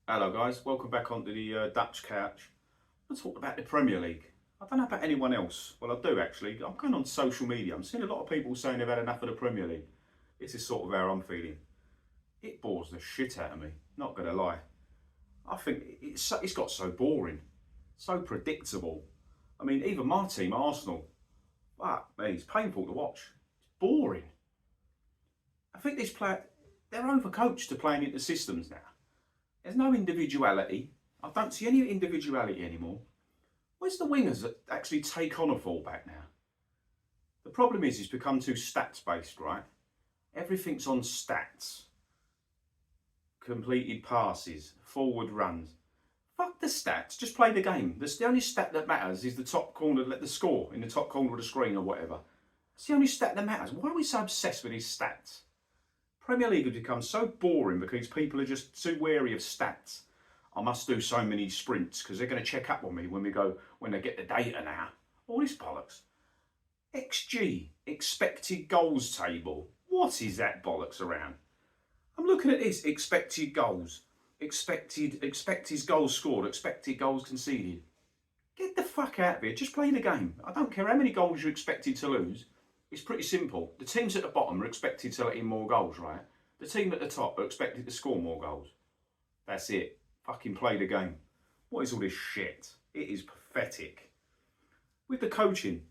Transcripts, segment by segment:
Hello guys, welcome back onto the Dutch couch. Let's talk about the Premier League. I don't know about anyone else. Well, I do actually. I'm going on social media. I'm seeing a lot of people saying they've had enough of the Premier League. This is sort of how I'm feeling. It bores the shit out of me. Not gonna lie. I think it's got so boring, so predictable. I mean, even my team, Arsenal, fuck me, it's painful to watch. It's boring. I think they're overcoached to playing into systems now. There's no individuality. I don't see any individuality anymore. Where's the wingers that actually take on a fullback now? The problem is it's become too stats based, right? Everything's on stats. Completed passes, forward runs. Fuck the stats, just play the game. The only stat that matters is the top corner, let the score in the top corner of the screen or whatever. It's the only stat that matters. Why are we so obsessed with these stats? Premier League has become so boring because people are just too wary of stats. I must do so many sprints because they're going to check up on me when they get the data now. All this bollocks. XG, expected goals table. What is that bollocks around? I'm looking at this, expected goals, expected goals scored, expected goals conceded. Get the fuck out of here, just play the game. I don't care how many goals you're expected to lose. It's pretty simple. The teams at the bottom are expected to let in more goals, right? The team at the top are expected to score more goals. That's it. Fucking play the game. What is all this shit? It is pathetic. With the coaching,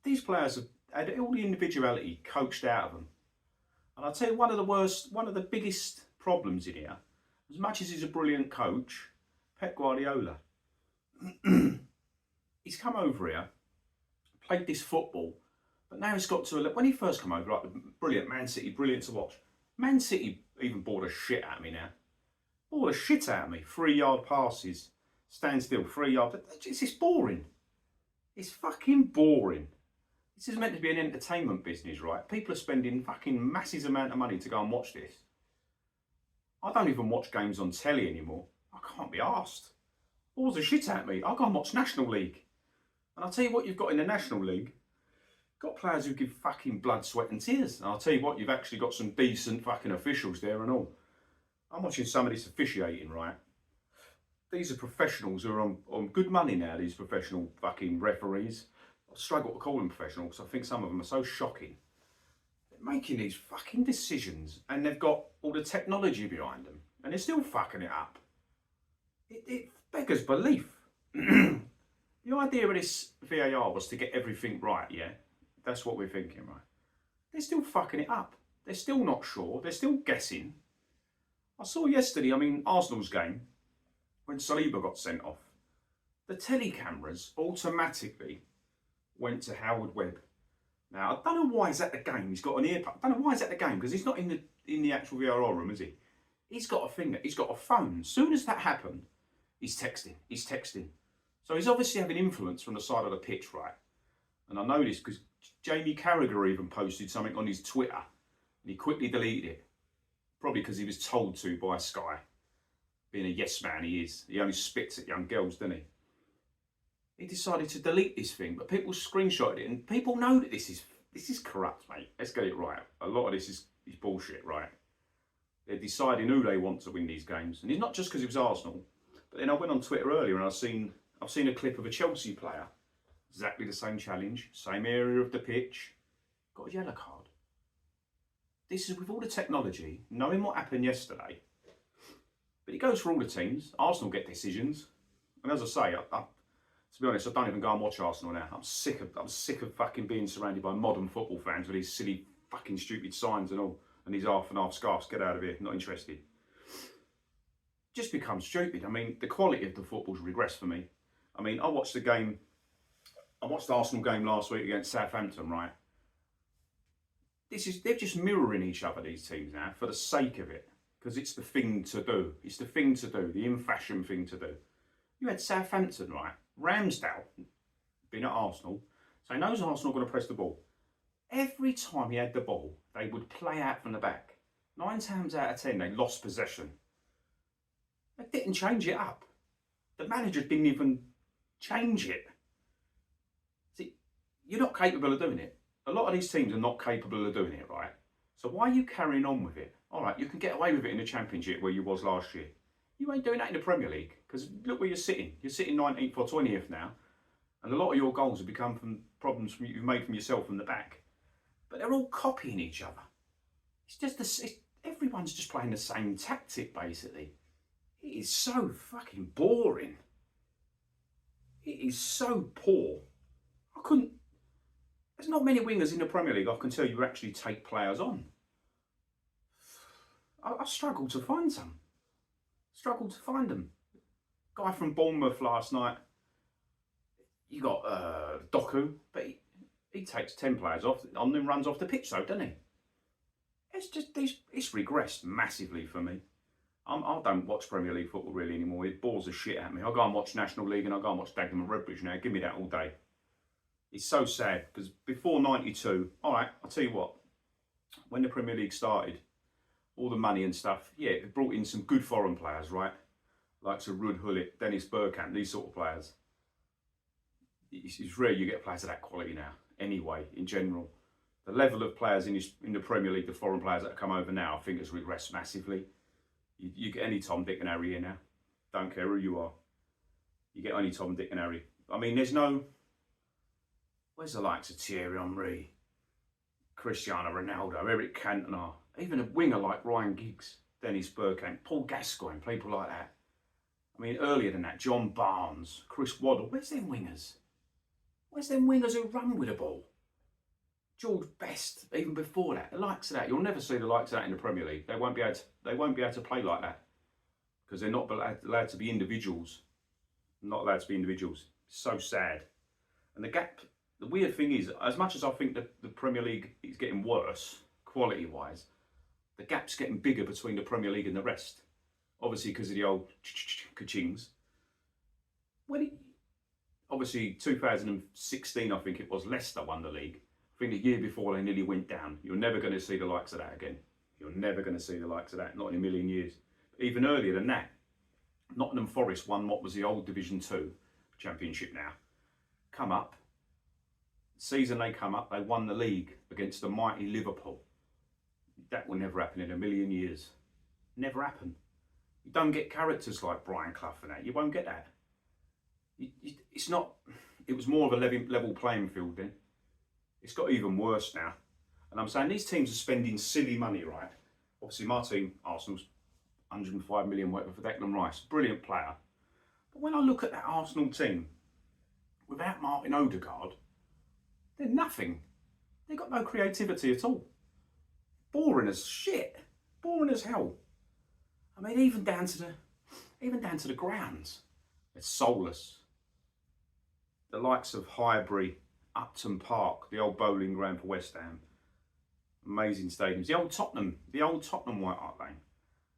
these players have had all the individuality coached out of them. And I'll tell you one of the biggest problems in here, as much as he's a brilliant coach, Pep Guardiola. He's come over here, played this football, but now he's got to, when he first came over, like brilliant, Man City, brilliant to watch. Man City even bored the shit out of me now. Bored the shit out of me. 3-yard passes, stand still, 3-yard. It's just boring. It's fucking boring. This is meant to be an entertainment business, right? People are spending fucking massive amount of money to go and watch this. I don't even watch games on telly anymore. I can't be arsed. Bores the shit out of me. I go and watch National League. And I'll tell you what you've got in the National League. Got players who give fucking blood, sweat and tears. And I'll tell you what, you've actually got some decent fucking officials there and all. I'm watching some of this officiating, right? These are professionals who are on good money now, these professional fucking referees. I struggle to call them professional because I think some of them are so shocking. They're making these fucking decisions and they've got all the technology behind them and they're still fucking it up. It beggars belief. The idea of this VAR was to get everything right, yeah? That's what we're thinking, right? They're still fucking it up. They're still not sure. They're still guessing. I saw yesterday, Arsenal's game, when Saliba got sent off. The telly cameras automatically went to Howard Webb. Now, I don't know why he's at the game. He's got an earpod. I don't know why he's at the game, because he's not in the actual VAR room, is he? He's got he's got a phone. As soon as that happened, he's texting. So he's obviously having influence from the side of the pitch, right? And I know this because Jamie Carragher even posted something on his Twitter and he quickly deleted it. Probably because he was told to by Sky. Being a yes man he is. He only spits at young girls, doesn't he? He decided to delete this thing, but people screenshotted it and people know that this is corrupt, mate. Let's get it right. A lot of this is bullshit, right? They're deciding who they want to win these games. And it's not just because it was Arsenal. But then I went on Twitter earlier and I've seen a clip of a Chelsea player. Exactly the same challenge, same area of the pitch. Got a yellow card. This is with all the technology, knowing what happened yesterday. But it goes for all the teams. Arsenal get decisions. And as I say, to be honest, I don't even go and watch Arsenal now. I'm sick of fucking being surrounded by modern football fans with these silly fucking stupid signs and all. And these half and half scarves. Get out of here. Not interested. Just becomes stupid. The quality of the football's regressed for me. I watched the Arsenal game last week against Southampton, right? They're just mirroring each other, these teams now, for the sake of it. Because it's the thing to do. It's the thing to do, the in-fashion thing to do. You had Southampton, right? Ramsdale, been at Arsenal, so he knows Arsenal are going to press the ball. Every time he had the ball, they would play out from the back. 9 times out of 10, they lost possession. They didn't change it up. The manager didn't even change it. See, you're not capable of doing it. A lot of these teams are not capable of doing it, right? So why are you carrying on with it? All right, you can get away with it in the Championship where you was last year. You ain't doing that in the Premier League, because look where you're sitting. You're sitting 19th or 20th now, and a lot of your goals have become from problems you've made from yourself from the back. But they're all copying each other. It's just everyone's just playing the same tactic, basically. It is so fucking boring. It is so poor. There's not many wingers in the Premier League I can tell you actually take players on. I struggle to find some. Struggle to find them. Guy from Bournemouth last night. You got Doku, but he takes 10 players off and then runs off the pitch, though, doesn't he? It's regressed massively for me. I don't watch Premier League football really anymore. It bores the shit out of me. I go and watch National League and I go and watch Dagenham and Redbridge now. Give me that all day. It's so sad because before '92, all right, I'll tell you what. When the Premier League started, all the money and stuff, yeah, it brought in some good foreign players, right? Like Sir Ruud Gullit, Dennis Bergkamp, these sort of players. It's rare you get players of that quality now. Anyway, in general, the level of players in the Premier League, the foreign players that have come over now, I think has regressed massively. You get any Tom, Dick and Harry here now. Don't care who you are. You get only Tom, Dick and Harry. I mean, where's the likes of Thierry Henry, Cristiano Ronaldo, Eric Cantona, even a winger like Ryan Giggs, Dennis Bergkamp, Paul Gascoigne, people like that. I mean, earlier than that, John Barnes, Chris Waddle. Where's them wingers? Where's them wingers who run with the ball? George Best, even before that, the likes of that. You'll never see the likes of that in the Premier League. They won't be able to play like that because they're not allowed to be individuals. Not allowed to be individuals. So sad. And the weird thing is, as much as I think that the Premier League is getting worse, quality-wise, the gap's getting bigger between the Premier League and the rest. Obviously, because of the old ka-chings. Obviously, 2016, I think it was, Leicester won the league. I think the year before they nearly went down. You're never going to see the likes of that again. You're never going to see the likes of that, not in a million years. Even earlier than that, Nottingham Forest won what was the old Division 2 Championship now. Come up. Season they come up, they won the league against the mighty Liverpool. That will never happen in a million years. Never happen. You don't get characters like Brian Clough and that. You won't get that. It's not. It was more of a level playing field then. It's got even worse now. And I'm saying these teams are spending silly money, right? Obviously, my team, Arsenal's 105 million whatever for Declan Rice. Brilliant player. But when I look at that Arsenal team, without Martin Odegaard, they're nothing. They've got no creativity at all. Boring as shit. Boring as hell. I mean, even down to the grounds. It's soulless. The likes of Highbury, Upton Park, the old bowling ground for West Ham. Amazing stadiums. The old Tottenham White Hart Lane.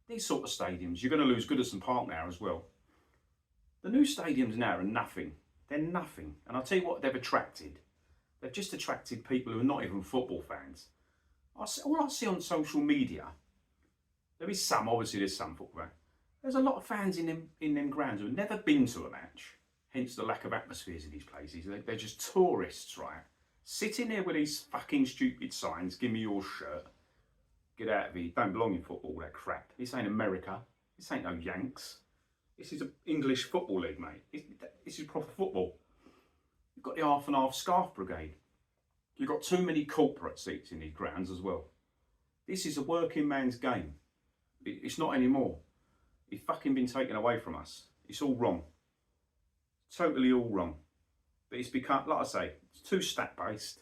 These sort of stadiums. You're going to lose Goodison Park now as well. The new stadiums now are nothing. They're nothing. And I'll tell you what they've attracted. They've just attracted people who are not even football fans. All I see on social media, there's some football fans. There's a lot of fans in them grounds who have never been to a match. Hence the lack of atmospheres in these places. They're just tourists, right? Sitting there with these fucking stupid signs, give me your shirt. Get out of here, you don't belong in football, that crap. This ain't America. This ain't no Yanks. This is an English football league, mate. This is proper football. You've got the half and half scarf brigade. You've got too many corporate seats in these grounds as well. This is a working man's game. It's not anymore. It's fucking been taken away from us. It's all wrong. Totally all wrong. But it's become, like I say, it's too stat-based.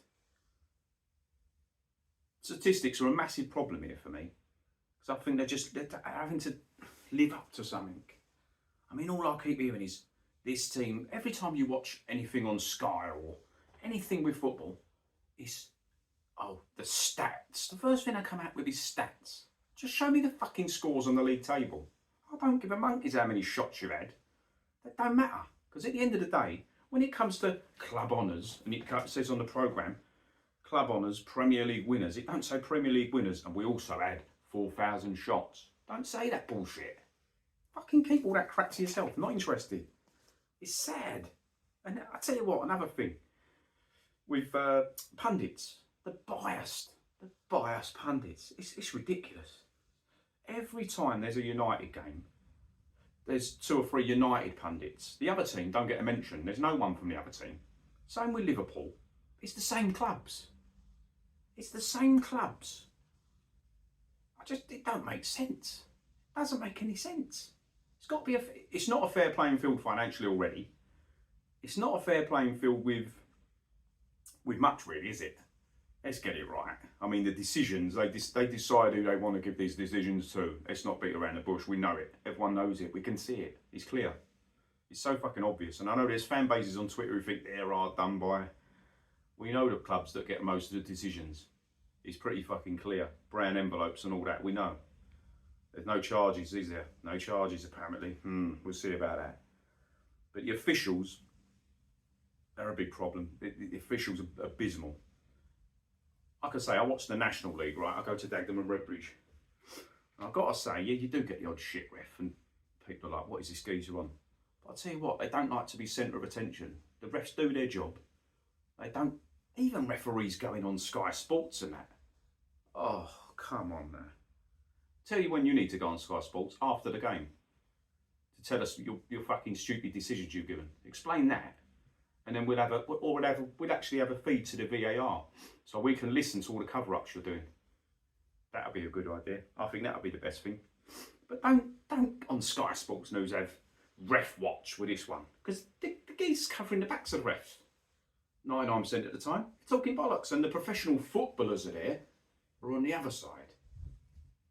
Statistics are a massive problem here for me. Because I think they're having to live up to something. I mean, all I keep hearing is this team, every time you watch anything on Sky or anything with football, it's, the stats. The first thing they come out with is stats. Just show me the fucking scores on the league table. I don't give a monkeys how many shots you've had. That don't matter. Because at the end of the day, when it comes to club honours, and it says on the programme, club honours, Premier League winners, it don't say Premier League winners, and we also had 4,000 shots. Don't say that bullshit. Fucking keep all that crap to yourself. I'm not interested. It's sad. And I tell you what, another thing. With pundits, the biased pundits, it's ridiculous. Every time there's a United game, there's 2 or 3 United pundits. The other team don't get a mention. There's no one from the other team. Same with Liverpool. It's the same clubs. It's the same clubs. It don't make sense. It doesn't make any sense. It's got to be it's not a fair playing field financially already. It's not a fair playing field with much really, is it? Let's get it right. I mean, the decisions, they decide who they want to give these decisions to. Let's not beat around the bush. We know it. Everyone knows it. We can see it. It's clear. It's so fucking obvious. And I know there's fan bases on Twitter who think they're hard done by. We know the clubs that get most of the decisions. It's pretty fucking clear. Brown envelopes and all that, we know. There's no charges, is there? No charges, apparently. We'll see about that. But the officials, they're a big problem. The officials are abysmal. Like I say, I watch the National League, right? I go to Dagenham and Redbridge. And I've got to say, yeah, you do get the odd shit ref, and people are like, what is this geezer on? But I'll tell you what, they don't like to be centre of attention. The refs do their job. They don't, even referees going on Sky Sports and that. Oh, come on now. Tell you when you need to go on Sky Sports, after the game. To tell us your fucking stupid decisions you've given. Explain that. And then we'd actually have a feed to the VAR, so we can listen to all the cover-ups you're doing. That'd be a good idea. I think that'd be the best thing. But don't on Sky Sports News have ref watch with this one, because the geese covering the backs of the refs 99% of the time. They're talking bollocks, and the professional footballers are there, or on the other side.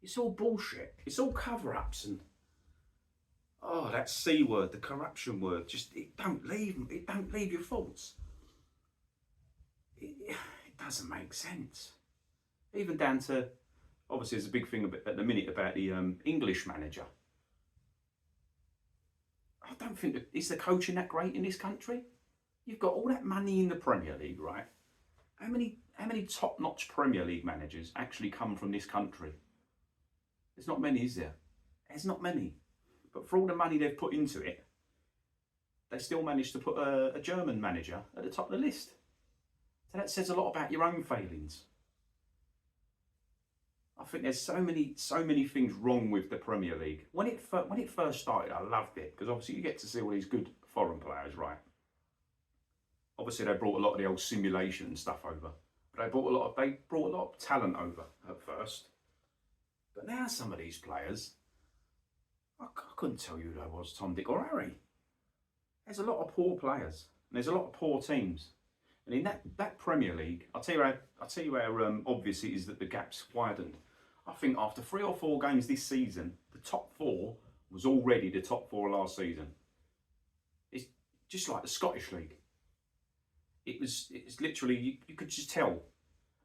It's all bullshit. It's all cover-ups and. Oh, that C word, the corruption word, it don't leave your thoughts. It doesn't make sense. Even down to, obviously there's a big thing at the minute about the English manager. I don't think, is the coaching that great in this country? You've got all that money in the Premier League, right? How many top-notch Premier League managers actually come from this country? There's not many, is there? There's not many. But for all the money they've put into it, they still managed to put a German manager at the top of the list. So that says a lot about your own failings. I think there's so many things wrong with the Premier League. When it first started, I loved it, because obviously you get to see all these good foreign players, right? Obviously they brought a lot of the old simulation and stuff over, but they brought a lot of talent over at first. But now some of these players, I couldn't tell you who that was, Tom, Dick or Harry. There's a lot of poor players, and there's a lot of poor teams. And in that Premier League, I'll tell you how obvious it is that the gap's widened. I think after 3 or 4 games this season, the top 4 was already the top 4 last season. It's just like the Scottish League. It's literally, you could just tell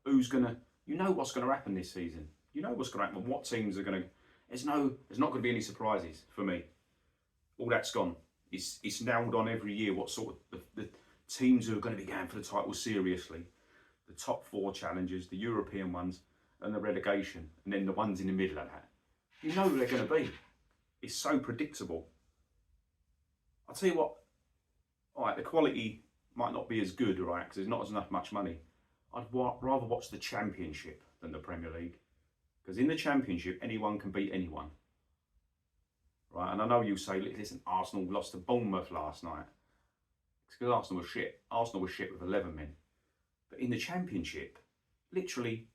who's gonna, what's gonna happen this season. You know what's gonna happen, what teams are gonna. There's not going to be any surprises for me. All that's gone. It's nailed on every year what sort of the teams who are going to be going for the title seriously. The top 4 challenges, the European ones, and the relegation, and then the ones in the middle of that. You know who they're going to be. It's so predictable. I'll tell you what, all right, the quality might not be as good, right, because there's not as much money. I'd rather watch the Championship than the Premier League. Because in the Championship, anyone can beat anyone. Right, and I know you say, listen, Arsenal lost to Bournemouth last night. It's because Arsenal was shit. Arsenal was shit with 11 men. But in the Championship, literally,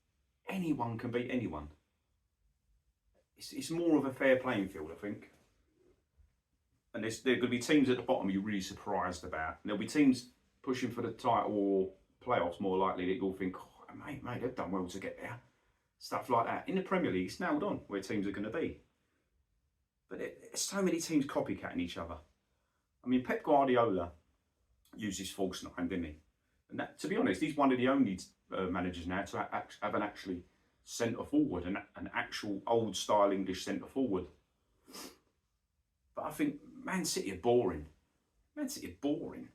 anyone can beat anyone. It's more of a fair playing field, I think. And there are going to be teams at the bottom you're really surprised about. And there'll be teams pushing for the title or playoffs, more likely, that you'll think, oh, mate, they've done well to get there. Stuff like that. In the Premier League, it's nailed on where teams are going to be. But there's so many teams copycatting each other. I mean, Pep Guardiola uses false 9, didn't he? And that, to be honest, he's one of the only managers now to have an actually centre forward, an actual old style English centre forward. But I think Man City are boring. Man City are boring.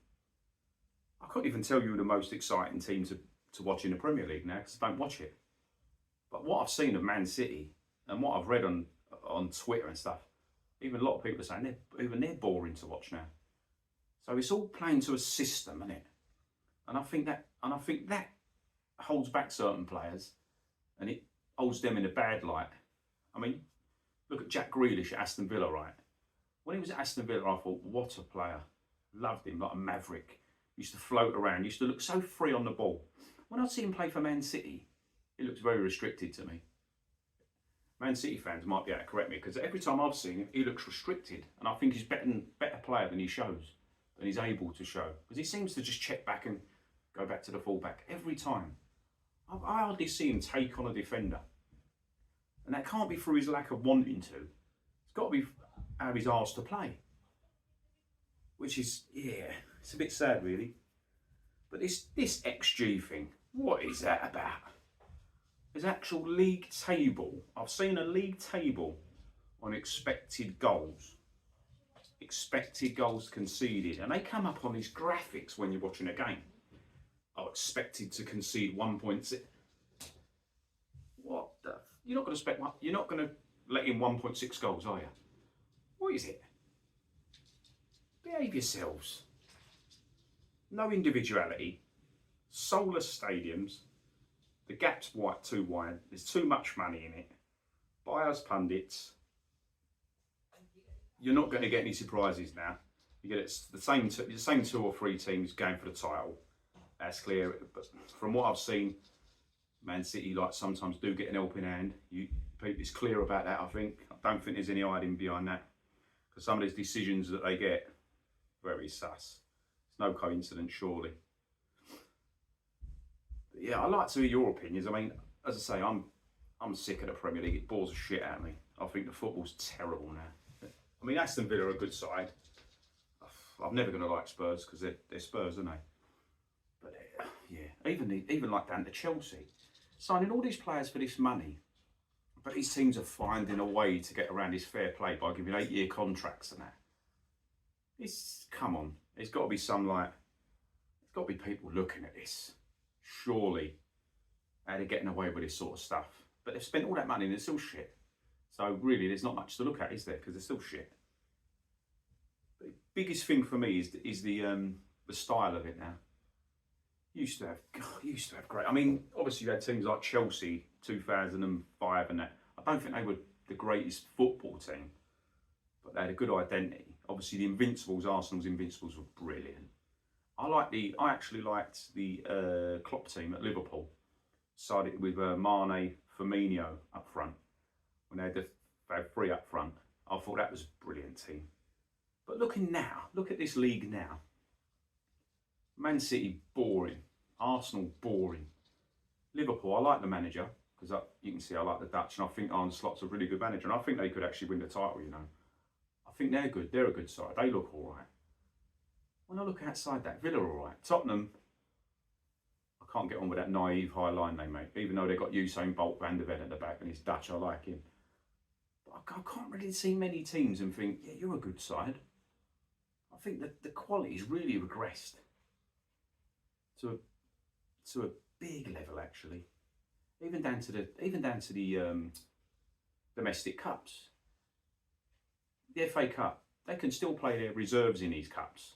I couldn't even tell you the most exciting team to watch in the Premier League now, because I don't watch it. But what I've seen of Man City and what I've read on Twitter and stuff, even a lot of people are saying they're boring to watch now. So it's all playing to a system, isn't it? And I think that holds back certain players, and it holds them in a bad light. I mean, look at Jack Grealish at Aston Villa, right? When he was at Aston Villa, I thought, what a player. Loved him, like a Maverick. Used to float around, used to look so free on the ball. When I see him play for Man City, he looks very restricted to me. Man City fans might be able to correct me, because every time I've seen him, he looks restricted. And I think he's better player than he shows, than he's able to show. Because he seems to just check back and go back to the fullback every time. I hardly see him take on a defender. And that can't be through his lack of wanting to. It's got to be how he's asked to play. Which is, yeah, it's a bit sad really. But this XG thing, what is that about? There's actual league table. I've seen a league table on expected goals. Expected goals conceded. And they come up on these graphics when you're watching a game. Oh, expected to concede 1.6. What the? You're not going to expect. You're not going to let in 1.6 goals, are you? What is it? Behave yourselves. No individuality. Soulless stadiums. The gap's too wide. There's too much money in it. Buyers, pundits. You're not going to get any surprises now. You get the same 2 or 3 teams going for the title. That's clear. But from what I've seen, Man City sometimes do get an helping hand. It's clear about that. I don't think there's any hiding behind that, because some of these decisions that they get, very sus. It's no coincidence, surely. But yeah, I'd like to hear your opinions. I mean, as I say, I'm sick of the Premier League. It bores the shit out of me. I think the football's terrible now. I mean, Aston Villa are a good side. I'm never going to like Spurs because they're Spurs, aren't they? But yeah, even like down to Chelsea, signing all these players for this money, but these teams are finding a way to get around this fair play by giving 8-year contracts and that. Come on, there's got to be there's got to be people looking at this. Surely, how they're getting away with this sort of stuff. But they've spent all that money and it's still shit. So really, there's not much to look at, is there? Because they're still shit. But the biggest thing for me is the style of it now. Used to have great. I mean, obviously you had teams like Chelsea 2005 and that. I don't think they were the greatest football team, but they had a good identity. Obviously the Invincibles, Arsenal's Invincibles were brilliant. I actually liked the Klopp team at Liverpool. Started with Mane, Firmino up front. When they had 3 up front, I thought that was a brilliant team. But look at this league now. Man City, boring. Arsenal, boring. Liverpool, I like the manager, because you can see I like the Dutch, and I think Arne Slot's a really good manager, and I think they could actually win the title, you know. I think they're good. They're a good side. They look all right. When I look outside that, Villa are all right. Tottenham, I can't get on with that naive high line they make, even though they've got Usain Bolt, Van der Ven at the back, and he's Dutch, I like him. But I can't really see many teams and think, yeah, you're a good side. I think that the quality's really regressed to a big level, actually. Even down to the domestic cups. The FA Cup, they can still play their reserves in these cups,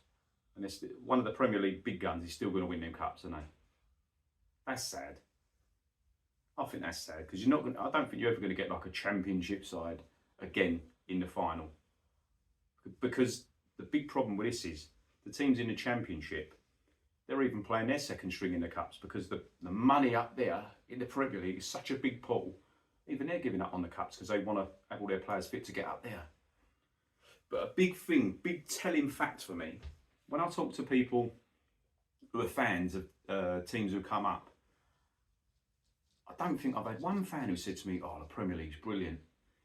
and one of the Premier League big guns is still going to win them cups, aren't they? That's sad. I think that's sad, because I don't think you're ever going to get like a Championship side again in the final, because the big problem with this is the teams in the Championship, they're even playing their second string in the cups, because the money up there in the Premier League is such a big pool. Even they're giving up on the cups because they want to have all their players fit to get up there. But a big telling fact for me, when I talk to people who are fans of teams who come up, I don't think I've had one fan who said to me, oh, the Premier League's brilliant.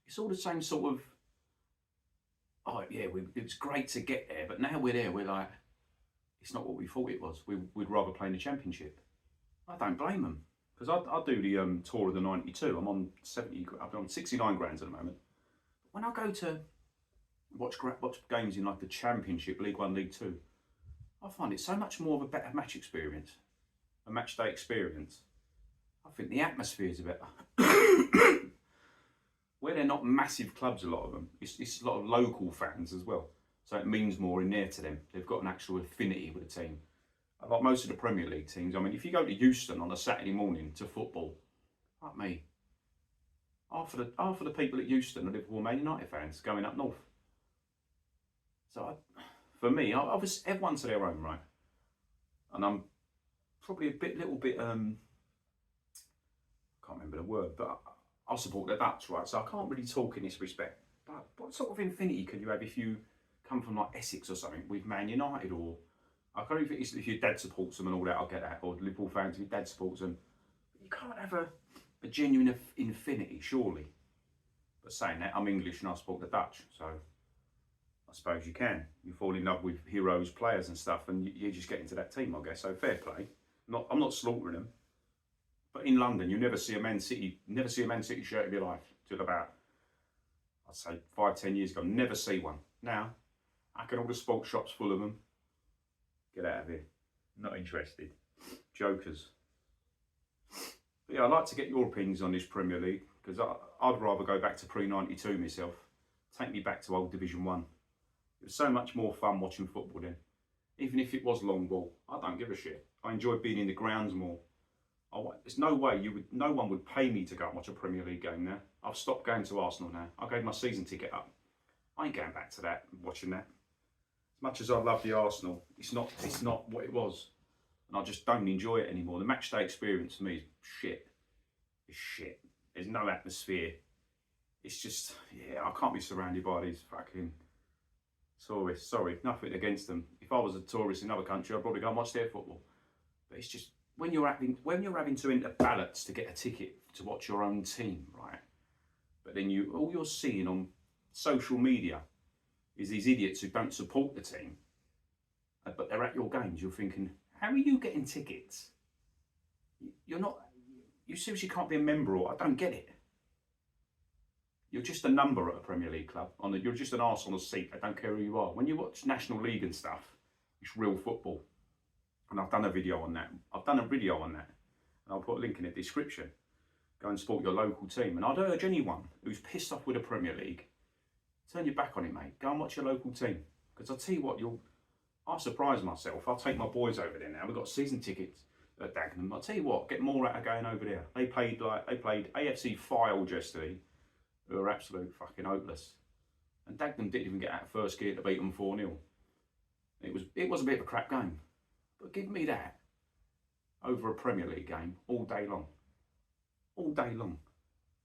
It's all the same sort of, oh yeah, it was great to get there, but now we're there, we're like, it's not what we thought it was. We'd rather play in the Championship. I don't blame them, because I do the tour of the 92. I'm on 69 grand at the moment. When I go to watch games in like the Championship, League 1, League 2, I find it so much more of a better match experience, a match day experience. I think the atmosphere's a better. Where they're not massive clubs, a lot of them, it's a lot of local fans as well. So it means more in there to them. They've got an actual affinity with the team. Like most of the Premier League teams, I mean, if you go to Euston on a Saturday morning to football, like me, half of the people at Euston are Liverpool Man United fans going up north. for me, I was everyone to their own, right? And I'm probably little bit, I can't remember the word, but I support the Dutch, right? So I can't really talk in this respect. But what sort of infinity can you have if you come from like Essex or something with Man United, or I can't even if your dad supports them and all that, I'll get that, or Liverpool fans, if your dad supports them. But you can't have a genuine infinity, surely. But saying that, I'm English and I support the Dutch, so I suppose you can. You fall in love with heroes, players and stuff, and you just get into that team, I guess. So fair play. I'm not slaughtering them. But in London, you never see a Man City shirt of your life till about, I'd say 5-10 years ago. Never see one. Now, I can all the sports shops full of them. Get out of here. Not interested. Jokers. But yeah, I'd like to get your opinions on this Premier League, because I'd rather go back to pre-92 myself. Take me back to old Division 1. It was so much more fun watching football then. Even if it was long ball, I don't give a shit. I enjoy being in the grounds more. There's no way no one would pay me to go and watch a Premier League game now. I've stopped going to Arsenal now. I gave my season ticket up. I ain't going back to that, watching that. As much as I love the Arsenal, it's not what it was. And I just don't enjoy it anymore. The match day experience for me is shit. It's shit. There's no atmosphere. It's just, yeah, I can't be surrounded by these fucking tourists. Sorry, nothing against them. If I was a tourist in another country, I'd probably go and watch their football. But it's just, when you're having to enter ballots to get a ticket to watch your own team, right? But then all you're seeing on social media is these idiots who don't support the team, but they're at your games. You're thinking, how are you getting tickets? You seriously can't be a member, or I don't get it. You're just a number at a Premier League club. You're just an arse on a seat. I don't care who you are. When you watch National League and stuff, it's real football. And I've done a video on that. And I'll put a link in the description. Go and support your local team. And I'd urge anyone who's pissed off with the Premier League, turn your back on it, mate. Go and watch your local team. Because I'll tell you what, I'll surprise myself. I'll take my boys over there now. We've got season tickets at Dagenham. I'll tell you what, get more out of going over there. They played AFC Fylde yesterday, who are absolute fucking hopeless. And Dagenham didn't even get out of first gear to beat them 4-0. It was a bit of a crap game. But give me that over a Premier League game all day long. All day long.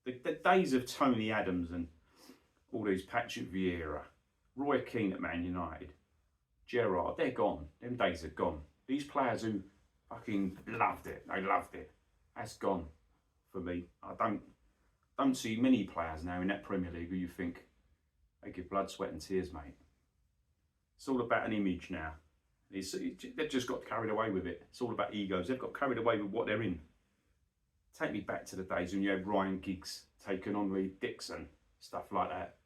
The days of Tony Adams and all these Patrick Vieira, Roy Keane at Man United, Gerrard, they're gone. Them days are gone. These players who fucking loved it, that's gone for me. I don't see many players now in that Premier League who you think they give blood, sweat and tears, mate. It's all about an image now. They've just got carried away with it. It's all about egos. They've got carried away with what they're in. Take me back to the days when you had Ryan Giggs taking on Lee Dixon, stuff like that.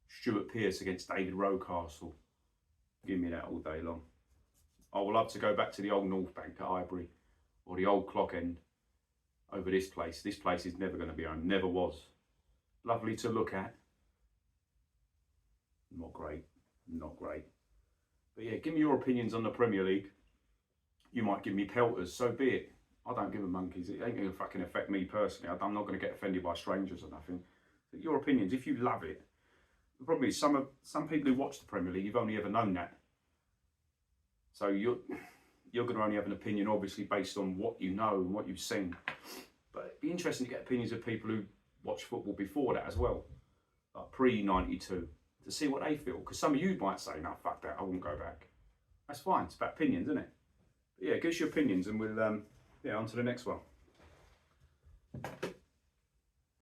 Stuart Pearce against David Rocastle. Give me that all day long. I would love to go back to the old North Bank at Highbury, or the old Clock End over this place. This place is never going to be owned. Never was. Lovely to look at. Not great. Not great. But yeah, give me your opinions on the Premier League. You might give me pelters, so be it. I don't give a monkeys. It ain't going to fucking affect me personally. I'm not going to get offended by strangers or nothing. But your opinions, if you love it. The problem is some people who watch the Premier League, you've only ever known that. So you're going to only have an opinion, obviously, based on what you know and what you've seen. But it'd be interesting to get opinions of people who watched football before that as well, like pre-92, to see what they feel. Because some of you might say, no, fuck that, I won't go back. That's fine, it's about opinions, isn't it? But yeah, give us your opinions and we'll, on to the next one.